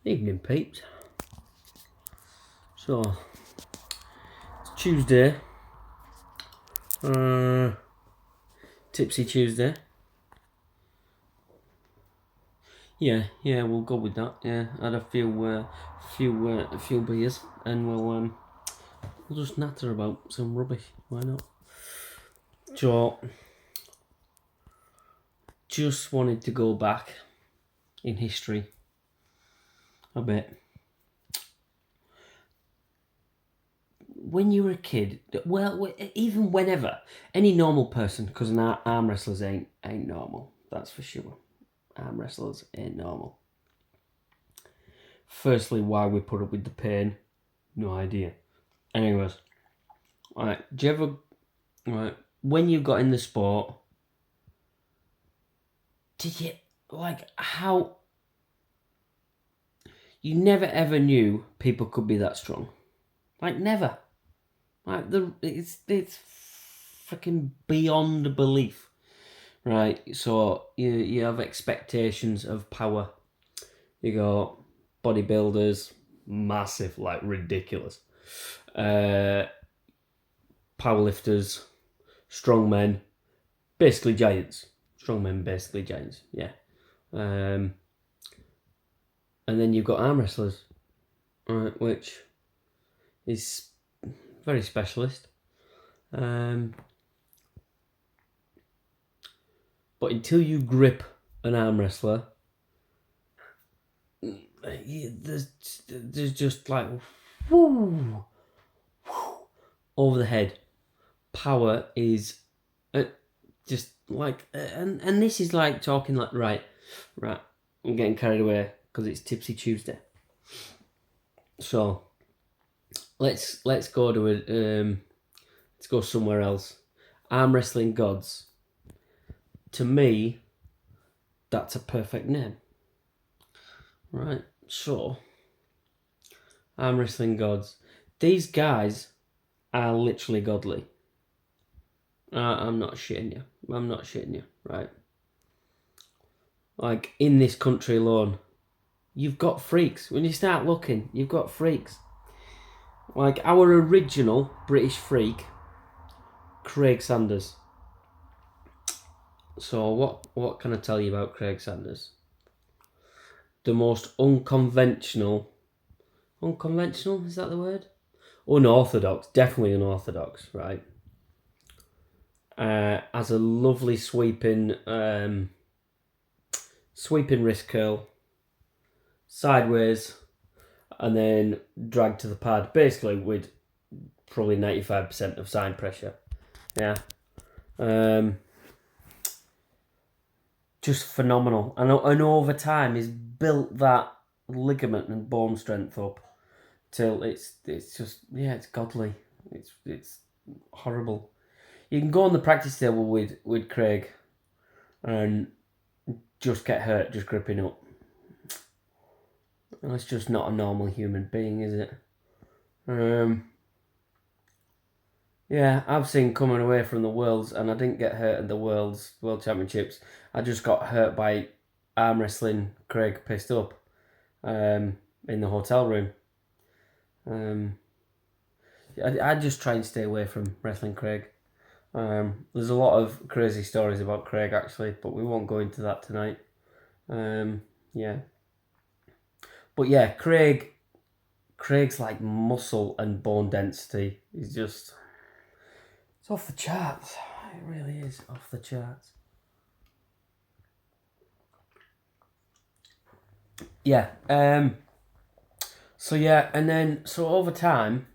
Evening, peeps. So, it's Tuesday. Tipsy Tuesday. Yeah, we'll go with that. Yeah, I had a few beers, and we'll just natter about some rubbish. Why not? So, just wanted to go back in history a bit. When you were a kid, well, even whenever, any normal person, because arm wrestlers ain't normal, that's for sure. Arm wrestlers ain't normal. Firstly, why we put up with the pain, no idea. Anyways, right, do you ever, when you got in the sport, did you, how, you never ever knew people could be that strong? Never. It's freaking beyond belief. Right, so you have expectations of power. You got bodybuilders, massive, ridiculous. Powerlifters, strongmen, basically giants. Strongmen, basically giants, yeah. And then you've got arm wrestlers, right, which is very specialist. But until you grip an arm wrestler, there's just whoo, over the head. Power is just and this is talking right. I'm getting carried away because it's Tipsy Tuesday. So let's go to let's go somewhere else. Arm wrestling gods. To me, that's a perfect name. Right, so arm wrestling gods. These guys are literally godly. I'm not shitting you, right? In this country alone, you've got freaks. When you start looking, you've got freaks. Our original British freak, Craig Sanders. So what can I tell you about Craig Sanders? The most unconventional, is that the word? Unorthodox, definitely unorthodox, right? Has a lovely sweeping wrist curl, sideways, and then drag to the pad, basically with probably 95% of side pressure. Yeah. Just phenomenal. And over time, he's built that ligament and bone strength up till it's just, it's godly. It's horrible. You can go on the practice table with Craig and just get hurt just gripping up. And it's just not a normal human being, is it? Yeah, I've seen coming away from the Worlds, and I didn't get hurt at the World Championships. I just got hurt by arm wrestling Craig pissed up in the hotel room. I just try and stay away from wrestling Craig. There's a lot of crazy stories about Craig, actually, but we won't go into that tonight. Yeah. But yeah, Craig's muscle and bone density is just... It's off the charts. It really is off the charts. Yeah. So yeah, and then over time,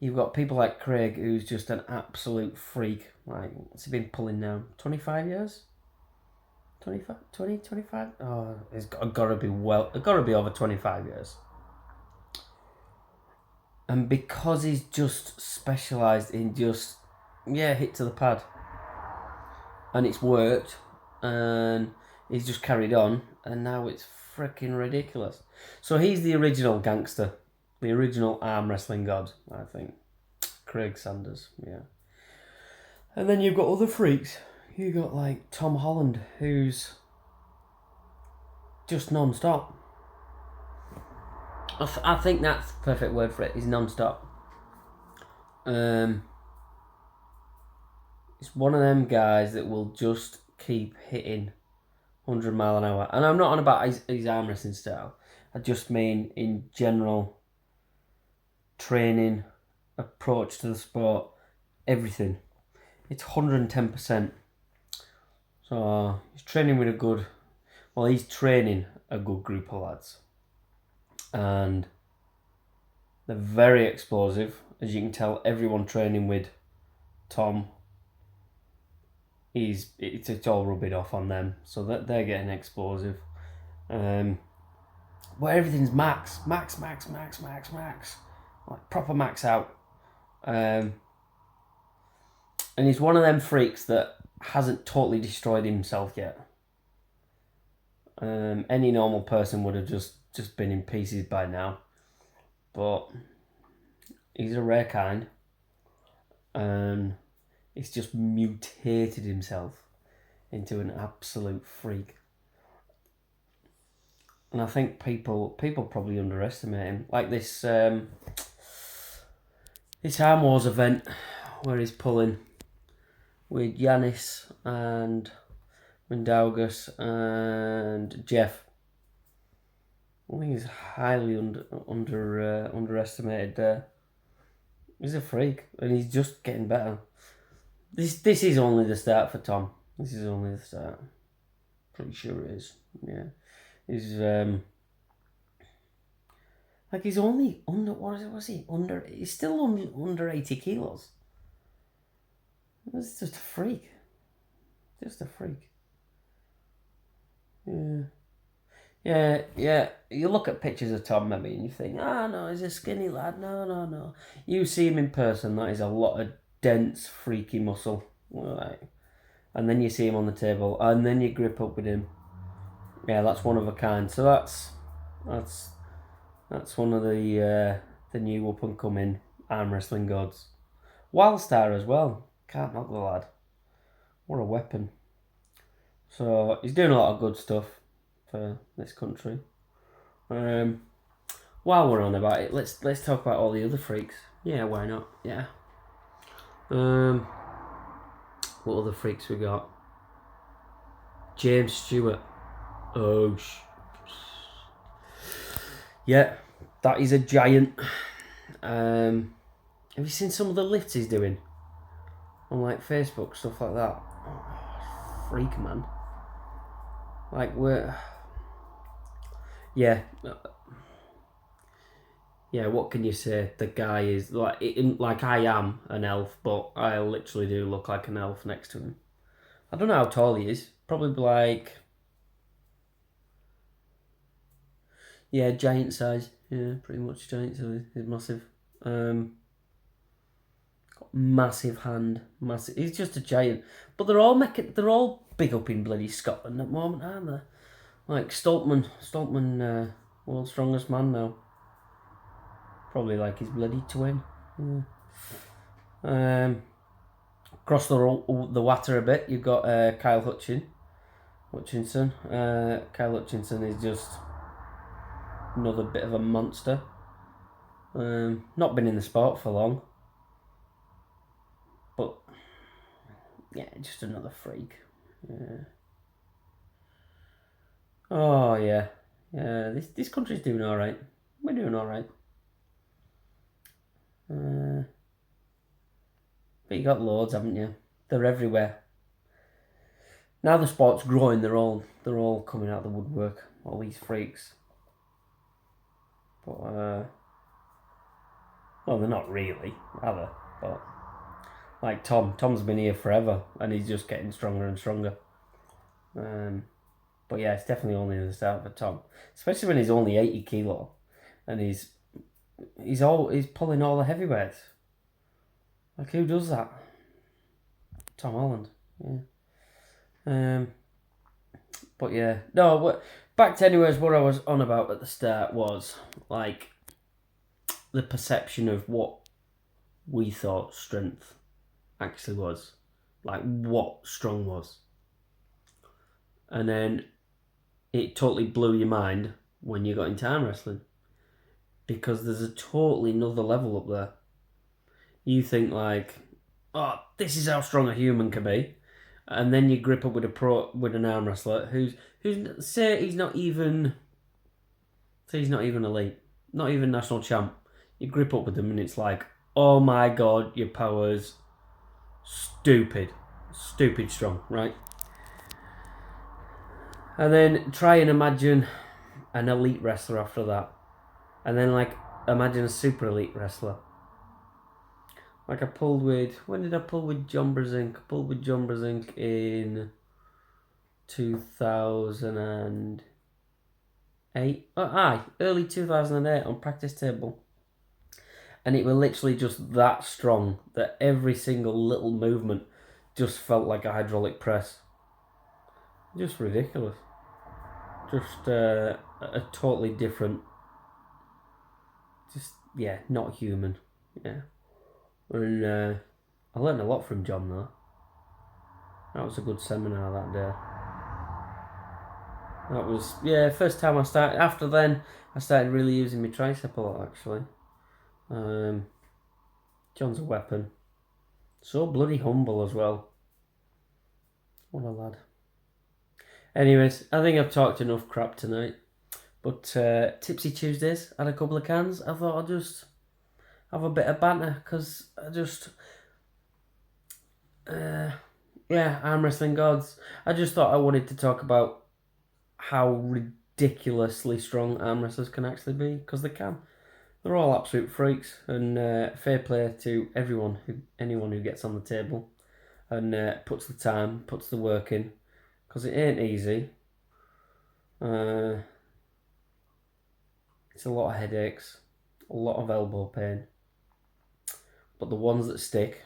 you've got people like Craig, who's just an absolute freak. What's he been pulling now? 25 years? 25? 20, 25? Oh, it's got to be over 25 years. And because he's just specialised in just, hit to the pad. And it's worked. And he's just carried on. And now it's freaking ridiculous. So he's the original gangster. The original arm wrestling god, I think. Craig Sanders, yeah. And then you've got other freaks. You've got Tom Holland, who's just non-stop. I think that's the perfect word for it, is non-stop. It's one of them guys that will just keep hitting 100 mile an hour. And I'm not on about his arm wrestling style. I just mean in general training, approach to the sport, everything. It's 110%. So he's training with he's training a good group of lads. And they're very explosive. As you can tell, everyone training with Tom, it's all rubbing off on them. So that they're getting explosive. Where everything's max. Like proper max out. And he's one of them freaks that hasn't totally destroyed himself yet. Any normal person would have just been in pieces by now. But he's a rare kind. And he's just mutated himself into an absolute freak. And I think people probably underestimate him. Like this Arm Wars event where he's pulling with Yanis and Mindaugas and Jeff. I think he's highly underestimated there. He's a freak, and he's just getting better. This is only the start for Tom. This is only the start. Pretty sure it is. Yeah, he's he's only under, what was he under? He's still under 80 kilos. That's just a freak. Just a freak. Yeah. You look at pictures of Tom maybe and you think, no, he's a skinny lad. No. You see him in person, that is a lot of dense, freaky muscle. Right. And then you see him on the table, and then you grip up with him. Yeah, that's one of a kind. So that's one of the new up and coming arm wrestling gods. Wildstar as well. Can't knock the lad. What a weapon. So he's doing a lot of good stuff for this country. While we're on about it, let's talk about all the other freaks. Yeah, why not? Yeah. What other freaks we got? James Stewart. Oh, yeah, that is a giant. Have you seen some of the lifts he's doing on like Facebook, stuff like that? Oh, freak, man. Like what can you say? The guy is like I am an elf, but I literally do look like an elf next to him. I don't know how tall he is. Probably like, yeah, giant size. Yeah, pretty much giant size. He's massive. Massive hand, massive. He's just a giant. But they're all big up in bloody Scotland at the moment, aren't they? Like Stoltman, world's strongest man now. Probably like his bloody twin. Yeah. Across the water a bit, you've got Kyle Hutchinson. Kyle Hutchinson is just another bit of a monster. Not been in the sport for long, but yeah, just another freak. Yeah. Oh yeah. This country's doing all right. We're doing all right. But you got loads, haven't you? They're everywhere. Now the sport's growing. They're all coming out of the woodwork. All these freaks. But well, they're not really, are they? But like Tom's been here forever, and he's just getting stronger and stronger. But yeah, it's definitely only the start for Tom, especially when he's only 80 kilo, and he's pulling all the heavyweights. Like, who does that? Tom Holland. Yeah. But yeah, no. Back to anyways, what I was on about at the start was like the perception of what we thought strength actually was, like what strong was, and then it totally blew your mind when you got into arm wrestling, because there's a totally another level up there. You think like, oh, this is how strong a human can be, and then you grip up with an arm wrestler who's say he's not even elite, not even national champ. You grip up with them and it's like, oh my god, your power's stupid strong, right? And then try and imagine an elite wrestler after that, and then like imagine a super elite wrestler. Like I pulled with, when did I pull with John Brasink? I pulled with John Brasink in 2008. Early 2008 on practice table. And it was literally just that strong that every single little movement just felt like a hydraulic press. Just ridiculous. Just a totally different, just, yeah, not human. Yeah. And I learned a lot from John though. That was a good seminar that day. That was, yeah, first time I started. After then, I started really using my tricep a lot, actually. John's a weapon. So bloody humble as well. What a lad. Anyways, I think I've talked enough crap tonight. But Tipsy Tuesdays, had a couple of cans. I thought I'd just have a bit of banter, because I just... yeah, arm wrestling gods. I just thought I wanted to talk about how ridiculously strong arm wrestlers can actually be, because they can. They're all absolute freaks, and fair play to anyone who gets on the table and puts the time, puts the work in, because it ain't easy. It's a lot of headaches, a lot of elbow pain, but the ones that stick,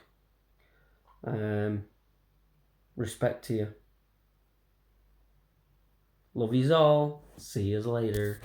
respect to you. Love yous all. See yous later.